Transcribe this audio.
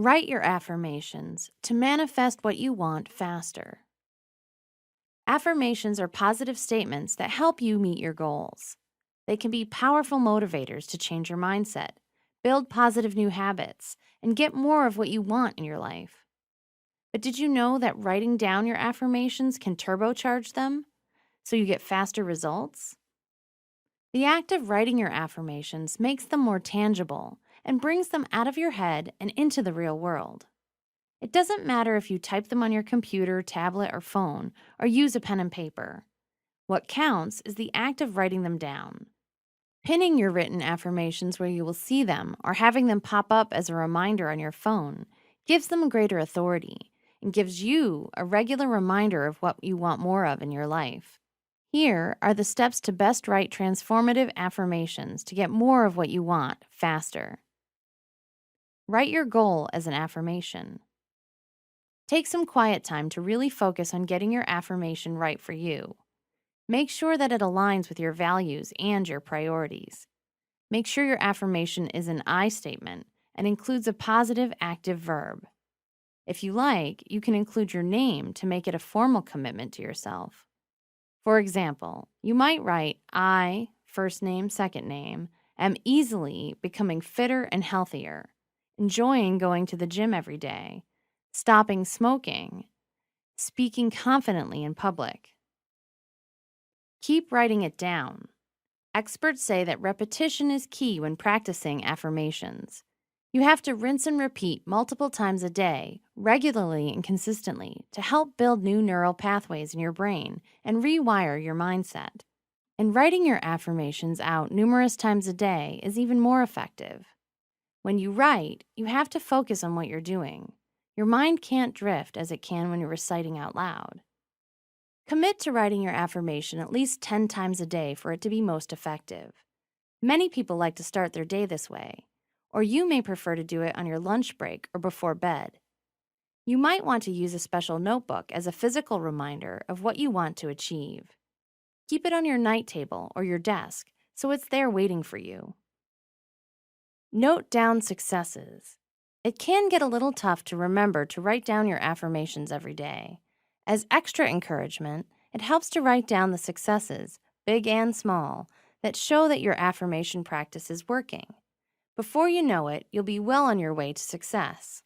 Write your affirmations to manifest what you want faster. Affirmations are positive statements that help you meet your goals. They can be powerful motivators to change your mindset, build positive new habits, and get more of what you want in your life. But did you know that writing down your affirmations can turbocharge them so you get faster results? The act of writing your affirmations makes them more tangible and brings them out of your head and into the real world. It doesn't matter if you type them on your computer, tablet, or phone, or use a pen and paper. What counts is the act of writing them down. Pinning your written affirmations where you will see them or having them pop up as a reminder on your phone gives them greater authority and gives you a regular reminder of what you want more of in your life. Here are the steps to best write transformative affirmations to get more of what you want faster. Write your goal as an affirmation. Take some quiet time to really focus on getting your affirmation right for you. Make sure that it aligns with your values and your priorities. Make sure your affirmation is an I statement and includes a positive active verb. If you like, you can include your name to make it a formal commitment to yourself. For example, you might write, I, first name, second name, am easily becoming fitter and healthier, enjoying going to the gym every day, stopping smoking, speaking confidently in public. Keep writing it down. Experts say that repetition is key when practicing affirmations. You have to rinse and repeat multiple times a day, regularly and consistently, to help build new neural pathways in your brain and rewire your mindset. And writing your affirmations out numerous times a day is even more effective. When you write, you have to focus on what you're doing. Your mind can't drift as it can when you're reciting out loud. Commit to writing your affirmation at least 10 times a day for it to be most effective. Many people like to start their day this way, or you may prefer to do it on your lunch break or before bed. You might want to use a special notebook as a physical reminder of what you want to achieve. Keep it on your night table or your desk so it's there waiting for you. Note down successes. It can get a little tough to remember to write down your affirmations every day. As extra encouragement, it helps to write down the successes, big and small, that show that your affirmation practice is working. Before you know it, you'll be well on your way to success.